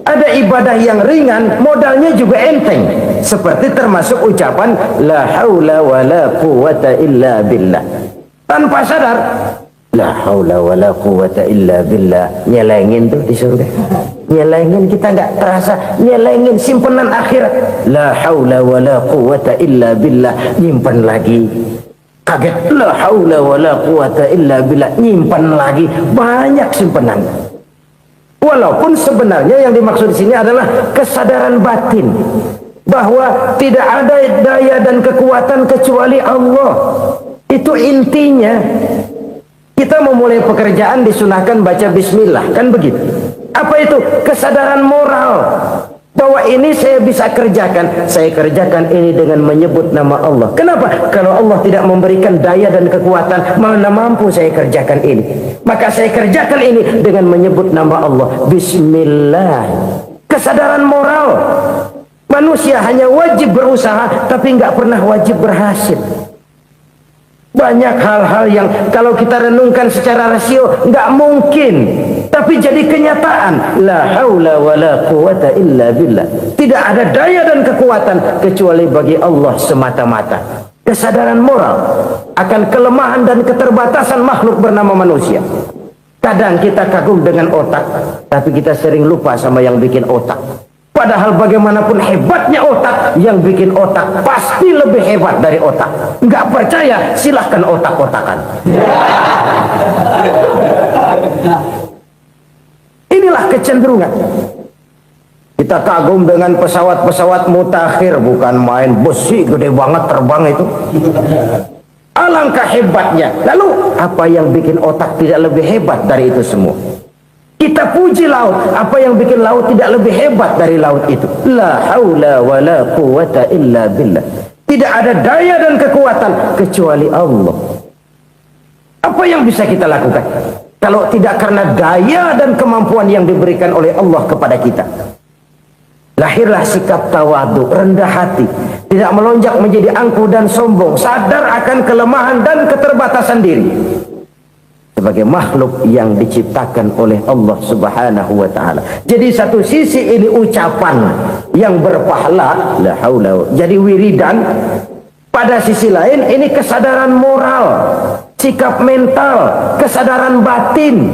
Ada ibadah yang ringan, modalnya juga enteng. Seperti termasuk ucapan la haula wa la quwwata illa billah. Tanpa sadar, la haula wa la quwwata illa billah. Nyelengin tuh di surga. Nyelengin, kita nggak terasa. Nyelengin simpenan akhirat. La haula wa la quwwata illa billah. Nyimpan lagi. Kaget, la haula wa la quwwata illa billah. Nyimpan lagi. Banyak simpenan. Walaupun sebenarnya yang dimaksud di sini adalah kesadaran batin bahwa tidak ada daya dan kekuatan kecuali Allah. Itu intinya. Kita memulai pekerjaan disunahkan baca bismillah, kan begitu? Apa itu? Kesadaran moral bahwa ini saya bisa kerjakan. Saya kerjakan ini dengan menyebut nama Allah. Kenapa? Kalau Allah tidak memberikan daya dan kekuatan, mana mampu saya kerjakan ini. Maka saya kerjakan ini dengan menyebut nama Allah. Bismillah. Kesadaran moral. Manusia hanya wajib berusaha, tapi nggak pernah wajib berhasil. Banyak hal-hal yang kalau kita renungkan secara rasio nggak mungkin, tapi jadi kenyataan. La haula wa la quwwata illa billah. Tidak ada daya dan kekuatan kecuali bagi Allah semata-mata. Kesadaran moral akan kelemahan dan keterbatasan makhluk bernama manusia. Kadang kita kagum dengan otak, tapi kita sering lupa sama yang bikin otak. Padahal bagaimanapun hebatnya otak, yang bikin otak pasti lebih hebat dari otak. Nggak percaya, silahkan otak-otakan. Inilah kecenderungan. Kita kagum dengan pesawat-pesawat mutakhir, bukan main, besi gede banget terbang itu. Alangkah hebatnya. Lalu apa yang bikin otak tidak lebih hebat dari itu semua? Kita puji laut, apa yang bikin laut tidak lebih hebat dari laut itu? La haula wa la quwata illa billah. Tidak ada daya dan kekuatan kecuali Allah. Apa yang bisa kita lakukan kalau tidak karena daya dan kemampuan yang diberikan oleh Allah kepada kita? Lahirlah sikap tawadu, rendah hati, tidak melonjak menjadi angkuh dan sombong, sadar akan kelemahan dan keterbatasan diri sebagai makhluk yang diciptakan oleh Allah Subhanahu wa taala. Jadi satu sisi ini ucapan yang berpahala, la haula, jadi wiridan. Pada sisi lain ini kesadaran moral, sikap mental, kesadaran batin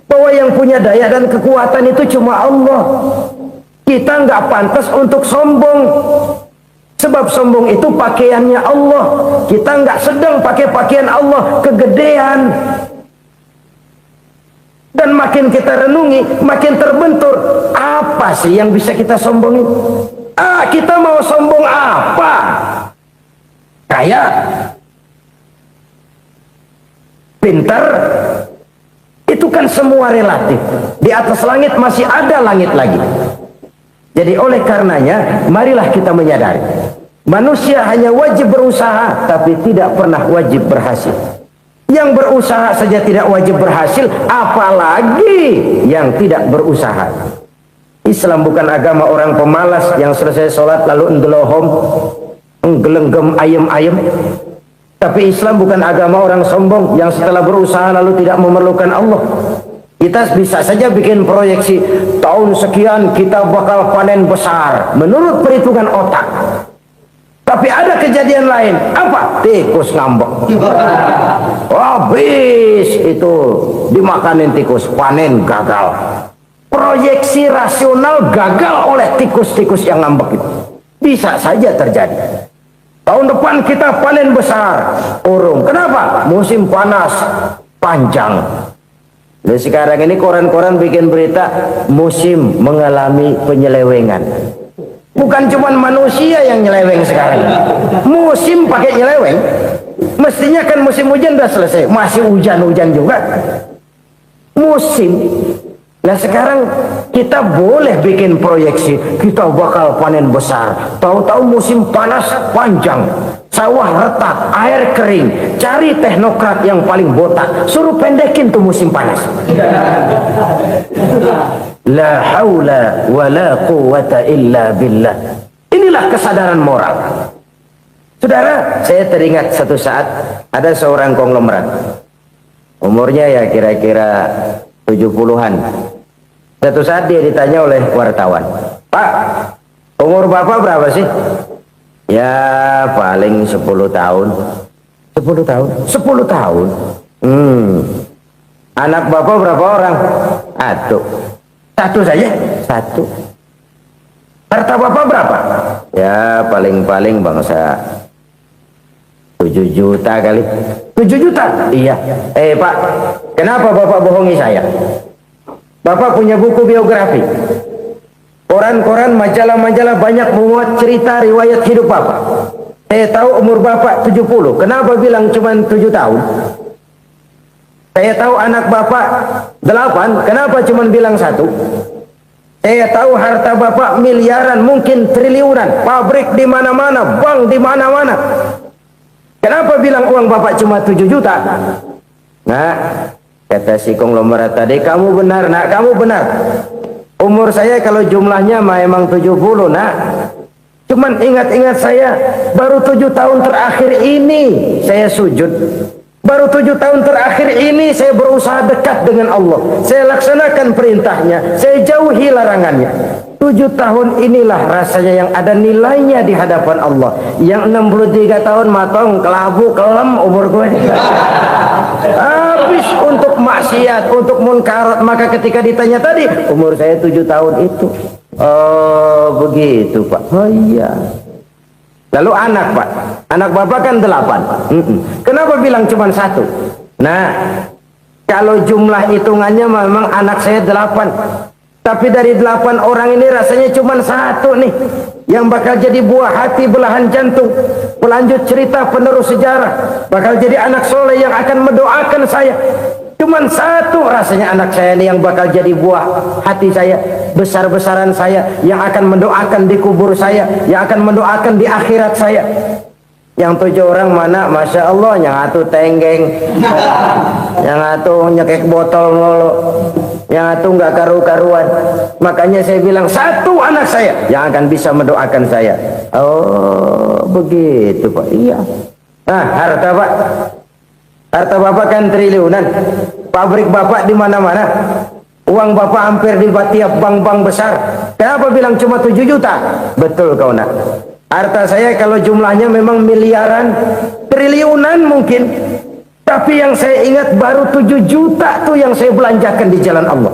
bahwa yang punya daya dan kekuatan itu cuma Allah. Kita nggak pantas untuk sombong, sebab sombong itu pakaiannya Allah. Kita nggak sedang pakai pakaian Allah, kegedean. Dan makin kita renungi, makin terbentur. Apa sih yang bisa kita sombongin? Kita mau sombong apa? Kaya, pintar, itu kan semua relatif. Di atas langit masih ada langit lagi. Jadi oleh karenanya, marilah kita menyadari, manusia hanya wajib berusaha, tapi tidak pernah wajib berhasil. Yang berusaha saja tidak wajib berhasil, apalagi yang tidak berusaha. Islam bukan agama orang pemalas yang selesai sholat lalu endelohom, nggelenggem ayem-ayem. Tapi Islam bukan agama orang sombong yang setelah berusaha lalu tidak memerlukan Allah. Kita bisa saja bikin proyeksi tahun sekian kita bakal panen besar menurut perhitungan otak. Tapi ada kejadian lain. Apa? Tikus ngambek. Habis itu dimakanin tikus, panen gagal. Proyeksi rasional gagal oleh tikus-tikus yang ngambek itu. Bisa saja terjadi. Tahun depan kita panen besar, urung. Kenapa? Musim panas panjang. Dan sekarang ini koran-koran bikin berita musim mengalami penyelewengan. Bukan cuma manusia yang nyeleweng sekarang. Musim pakai nyeleweng. Mestinya kan musim hujan udah selesai, masih hujan-hujan juga. Musim. Nah sekarang kita boleh bikin proyeksi, kita bakal panen besar. Tahu-tahu musim panas panjang, sawah retak, air kering. Cari teknokrat yang paling botak, suruh pendekin tuh musim panas. La haula wa la quwata illa billah. Inilah kesadaran moral. Saudara, saya teringat satu saat ada seorang konglomerat. Umurnya ya kira-kira 70-an. Satu saat dia ditanya oleh wartawan, "Pak, umur Bapak berapa sih?" "Ya paling 10 tahun." 10 tahun? 10 tahun? Anak Bapak berapa orang? Satu saja? Satu. Harta Bapak berapa? Ya paling-paling bangsa 7 juta kali. 7 juta? Iya. Pak, kenapa Bapak bohongi saya? Bapak punya buku biografi, koran-koran, majalah-majalah banyak memuat cerita riwayat hidup Bapak. Saya tahu umur Bapak 70. Kenapa bilang cuma 7 tahun? Saya tahu anak Bapak 8. Kenapa cuma bilang 1? Saya tahu harta Bapak miliaran, mungkin triliunan, pabrik di mana-mana, bank di mana-mana. Kenapa bilang uang Bapak cuma 7 juta? Nah, kata si konglomerat tadi, "Kamu benar, nak, kamu benar. Umur saya kalau jumlahnya memang 70, nak. Cuman ingat-ingat saya, baru 7 tahun terakhir ini saya sujud. Baru 7 tahun terakhir ini saya berusaha dekat dengan Allah. Saya laksanakan perintahnya, saya jauhi larangannya. 7 tahun inilah rasanya yang ada nilainya di hadapan Allah. Yang 63 tahun matong, kelabu, kelem umur gue. Habis untuk maksiat, untuk munkarat. Maka ketika ditanya tadi, umur saya 7 tahun itu. Oh begitu Pak. Oh iya. Lalu anak Pak, anak Bapak kan 8. Kenapa bilang cuma 1? Nah, kalau jumlah hitungannya memang anak saya 8. Tapi dari 8 orang ini rasanya cuma satu nih yang bakal jadi buah hati, belahan jantung, pelanjut cerita, penerus sejarah, bakal jadi anak soleh yang akan mendoakan saya. Cuman satu rasanya anak saya ini yang bakal jadi buah hati saya, besar-besaran saya, yang akan mendoakan di kubur saya, yang akan mendoakan di akhirat saya. Yang 7 orang mana, Masya Allah, yang satu tenggeng, yang satu nyekek botol mulu, yang satu nggak karu-karuan. Makanya saya bilang satu anak saya yang akan bisa mendoakan saya. Oh begitu Pak. Iya. Nah harta Pak, harta Bapak kan triliunan, pabrik Bapak di mana-mana, uang Bapak hampir di tiap bank-bank besar. Kenapa bilang cuma 7 juta? Betul kau nak. Harta saya kalau jumlahnya memang miliaran, triliunan mungkin, tapi yang saya ingat baru 7 juta tuh yang saya belanjakan di jalan Allah.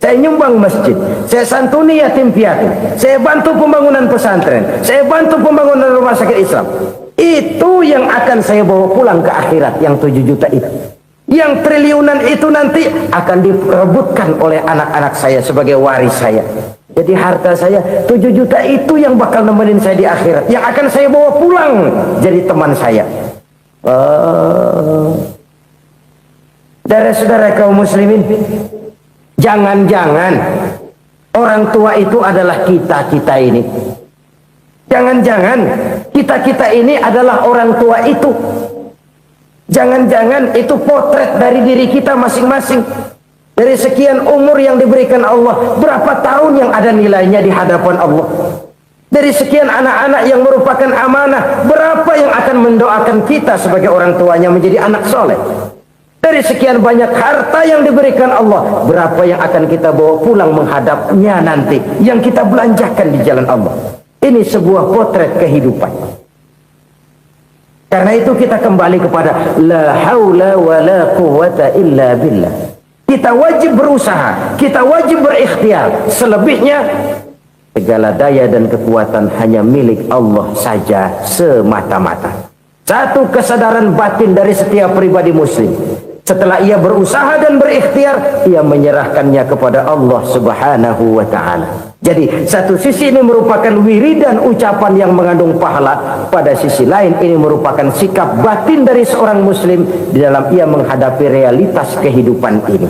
Saya nyumbang masjid, saya santuni yatim piatu, saya bantu pembangunan pesantren, saya bantu pembangunan rumah sakit Islam. Itu yang akan saya bawa pulang ke akhirat, yang 7 juta itu. Yang triliunan itu nanti akan diperebutkan oleh anak-anak saya sebagai waris saya. Jadi harta saya 7 juta itu yang bakal nemenin saya di akhirat, yang akan saya bawa pulang jadi teman saya. Saudara-saudara kaum muslimin, jangan-jangan orang tua itu adalah kita-kita ini. Jangan-jangan kita-kita ini adalah orang tua itu. Jangan-jangan itu potret dari diri kita masing-masing. Dari sekian umur yang diberikan Allah, berapa tahun yang ada nilainya di hadapan Allah? Dari sekian anak-anak yang merupakan amanah, berapa yang akan mendoakan kita sebagai orang tuanya menjadi anak soleh? Dari sekian banyak harta yang diberikan Allah, berapa yang akan kita bawa pulang menghadapnya nanti, yang kita belanjakan di jalan Allah? Ini sebuah potret kehidupan. Karena itu kita kembali kepada la haula wa la quwwata illa billah. Kita wajib berusaha, kita wajib berikhtiar. Selebihnya segala daya dan kekuatan hanya milik Allah saja semata-mata. Satu kesadaran batin dari setiap pribadi muslim. Setelah ia berusaha dan berikhtiar, ia menyerahkannya kepada Allah Subhanahu wa ta'ala. Jadi satu sisi ini merupakan wiridan ucapan yang mengandung pahala, pada sisi lain ini merupakan sikap batin dari seorang muslim di dalam ia menghadapi realitas kehidupan ini.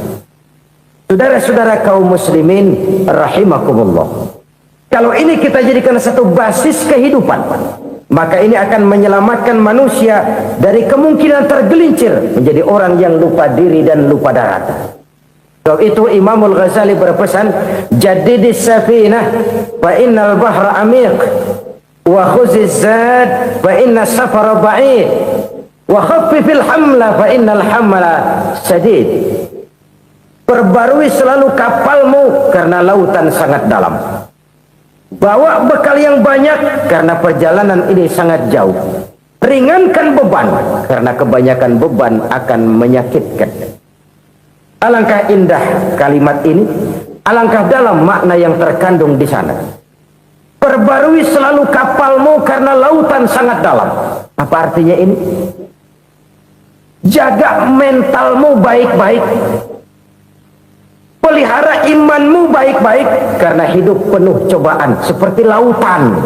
Saudara-saudara kaum muslimin rahimakumullah, kalau ini kita jadikan satu basis kehidupan, maka ini akan menyelamatkan manusia dari kemungkinan tergelincir menjadi orang yang lupa diri dan lupa darat. Sebab itu Imamul Ghazali berpesan, jadidis safinah fa innal bahra amiq, wa khuziz zad fa inna safara ba'id, wa khaffifil hamla fa innal hamla sadid. Perbarui selalu kapalmu karena lautan sangat dalam. Bawa bekal yang banyak karena perjalanan ini sangat jauh. Ringankan beban karena kebanyakan beban akan menyakitkan. Alangkah indah kalimat ini, alangkah dalam makna yang terkandung di sana. Perbarui selalu kapalmu karena lautan sangat dalam. Apa artinya ini? Jaga mentalmu baik-baik. Pelihara imanmu baik-baik karena hidup penuh cobaan seperti lautan.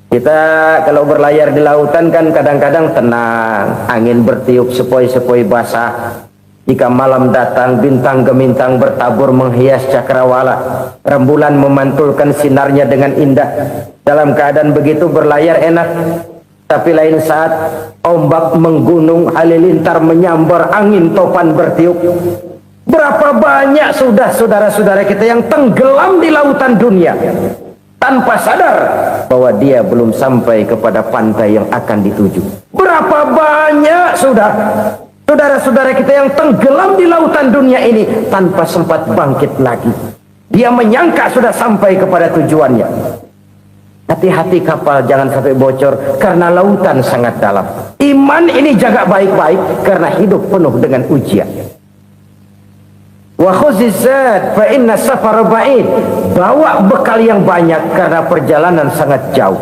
Kita kalau berlayar di lautan kan kadang-kadang tenang, angin bertiup sepoi-sepoi basah. Jika malam datang, bintang gemintang bertabur menghias cakrawala, rembulan memantulkan sinarnya dengan indah. Dalam keadaan begitu berlayar enak. Tapi lain saat ombak menggunung, halilintar menyambar, angin topan bertiup. Berapa banyak sudah saudara-saudara kita yang tenggelam di lautan dunia tanpa sadar bahwa dia belum sampai kepada pantai yang akan dituju. Berapa banyak sudah saudara-saudara kita yang tenggelam di lautan dunia ini tanpa sempat bangkit lagi. Dia menyangka sudah sampai kepada tujuannya. Hati-hati kapal jangan sampai bocor karena lautan sangat dalam. Iman ini jaga baik-baik karena hidup penuh dengan ujian. Wa khuzizat fa inna safara ba'id. Bawa bekal yang banyak karena perjalanan sangat jauh.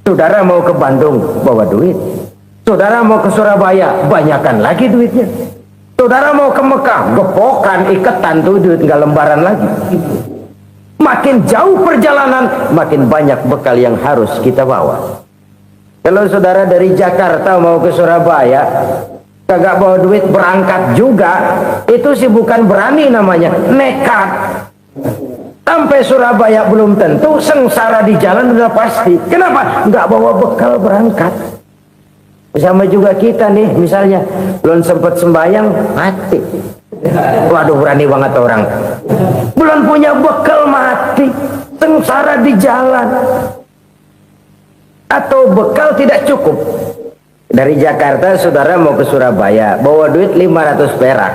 Saudara mau ke Bandung, bawa duit. Saudara mau ke Surabaya, banyakkan lagi duitnya. Saudara mau ke Mekah, gepokan, iketan tuh duit nggak lembaran lagi. Makin jauh perjalanan, makin banyak bekal yang harus kita bawa. Kalau saudara dari Jakarta mau ke Surabaya, kagak bawa duit berangkat juga, itu sih bukan berani namanya, nekat. Sampai Surabaya belum tentu, sengsara di jalan udah pasti. Kenapa? Nggak bawa bekal berangkat. Sama juga kita nih, misalnya belum sempat sembahyang, mati. Waduh, berani banget orang. Belum punya bekal, mati. Sengsara di jalan. Atau bekal tidak cukup. Dari Jakarta saudara mau ke Surabaya, bawa duit 500 perak.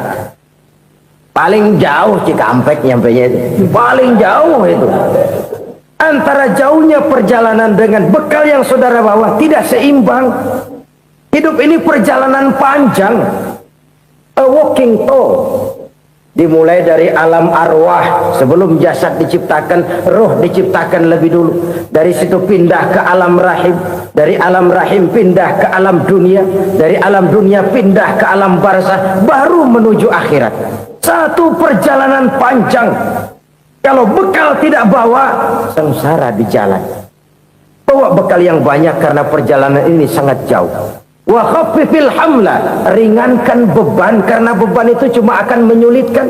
Paling jauh Cikampek nyampenya itu. Paling jauh itu. Antara jauhnya perjalanan dengan bekal yang saudara bawa tidak seimbang. Hidup ini perjalanan panjang, a walking tour. Dimulai dari alam arwah, sebelum jasad diciptakan, roh diciptakan lebih dulu. Dari situ pindah ke alam rahim, dari alam rahim pindah ke alam dunia, dari alam dunia pindah ke alam barzah, baru menuju akhirat. Satu perjalanan panjang. Kalau bekal tidak bawa, sengsara di jalan. Bawa bekal yang banyak karena perjalanan ini sangat jauh. Wa khaffifil hamla, ringankan beban karena beban itu cuma akan menyulitkan.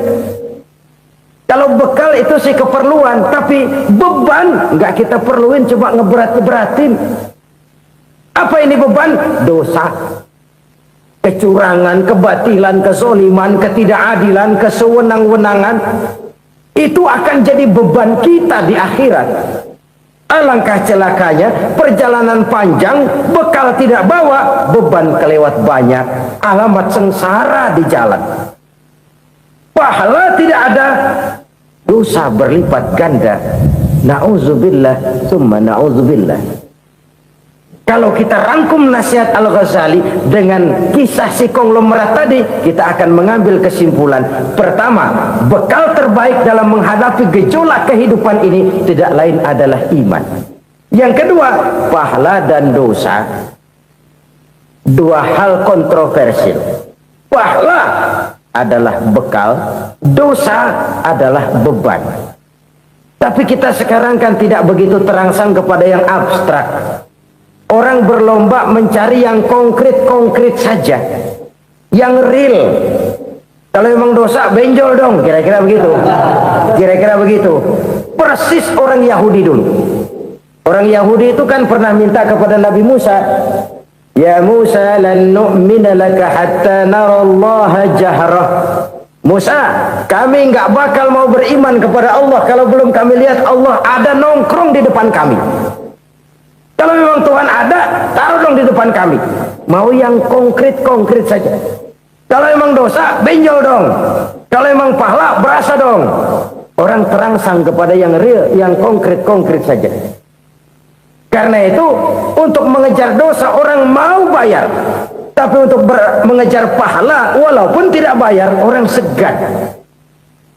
Kalau bekal itu sih keperluan, tapi beban nggak kita perluin, cuma ngeberat-beratin. Apa ini beban? Dosa, kecurangan, kebatilan, kezoliman, ketidakadilan, kesewenang-wenangan. Itu akan jadi beban kita di akhirat. Alangkah celakanya, perjalanan panjang, bekal tidak bawa, beban kelewat banyak, alamat sengsara di jalan. Pahala tidak ada, dosa berlipat ganda. Na'udzubillah, summa na'udzubillah. Kalau kita rangkum nasihat Al-Ghazali dengan kisah si konglomerat tadi, kita akan mengambil kesimpulan. Pertama, bekal terbaik dalam menghadapi gejolak kehidupan ini tidak lain adalah iman. Yang kedua, pahala dan dosa. Dua hal kontroversial. Pahala adalah bekal, dosa adalah beban. Tapi kita sekarang kan tidak begitu terangsang kepada yang abstrak. Orang berlomba mencari yang konkret-konkret saja, yang real. Kalau memang dosa, benjol dong, kira-kira begitu. Kira-kira begitu. Persis orang Yahudi dulu. Orang Yahudi itu kan pernah minta kepada Nabi Musa, Ya Musa, lan nu'mina laka hatta narallaha jahrah. Musa, kami nggak bakal mau beriman kepada Allah kalau belum kami lihat Allah ada nongkrong di depan kami. Kalau memang Tuhan ada, taruh dong di depan kami. Mau yang konkret-konkret saja. Kalau memang dosa, benjol dong. Kalau memang pahala, berasa dong. Orang terangsang kepada yang real, yang konkret-konkret saja. Karena itu, untuk mengejar dosa, orang mau bayar. Tapi untuk mengejar pahala, walaupun tidak bayar, orang segan.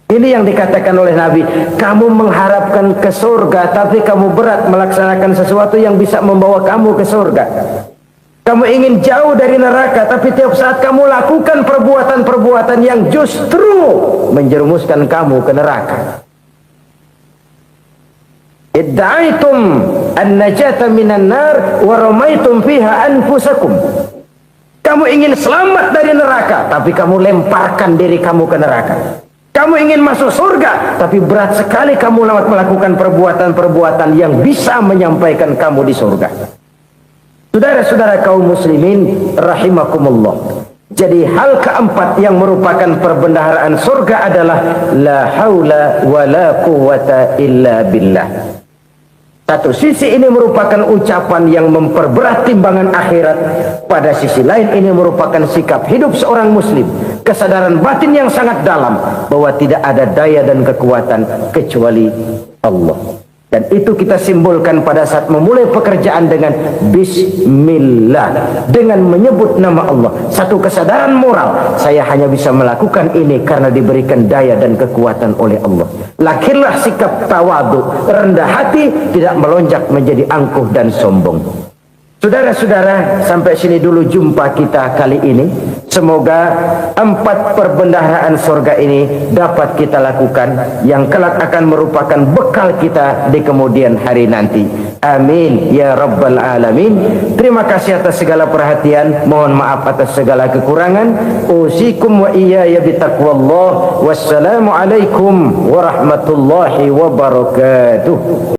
Ini yang dikatakan oleh Nabi, kamu mengharapkan ke surga, tapi kamu berat melaksanakan sesuatu yang bisa membawa kamu ke surga. Kamu ingin jauh dari neraka, tapi tiap saat kamu lakukan perbuatan-perbuatan yang justru menjerumuskan kamu ke neraka. Idda'aitum an-najata minan nar wa ramaitum fiha anfusakum. Kamu ingin selamat dari neraka, tapi kamu lemparkan diri kamu ke neraka. Kamu ingin masuk surga, tapi berat sekali kamu melakukan perbuatan-perbuatan yang bisa menyampaikan kamu di surga. Saudara-saudara kaum muslimin rahimakumullah. Jadi hal keempat yang merupakan perbendaharaan surga adalah la haula wa la quwwata illa billah. Satu sisi ini merupakan ucapan yang memperberat timbangan akhirat. Pada sisi lain ini merupakan sikap hidup seorang muslim. Kesadaran batin yang sangat dalam bahwa tidak ada daya dan kekuatan kecuali Allah. Dan itu kita simbolkan pada saat memulai pekerjaan dengan Bismillah, dengan menyebut nama Allah. Satu kesadaran moral, saya hanya bisa melakukan ini karena diberikan daya dan kekuatan oleh Allah. Lahirlah sikap tawadu, rendah hati, tidak melonjak menjadi angkuh dan sombong. Saudara-saudara, sampai sini dulu jumpa kita kali ini. Semoga 4 perbendaharaan surga ini dapat kita lakukan, yang kelak akan merupakan bekal kita di kemudian hari nanti. Amin ya rabbal alamin. Terima kasih atas segala perhatian, mohon maaf atas segala kekurangan. Usikum wa iyaya bitaqwallah. Wassalamualaikum warahmatullahi wabarakatuh.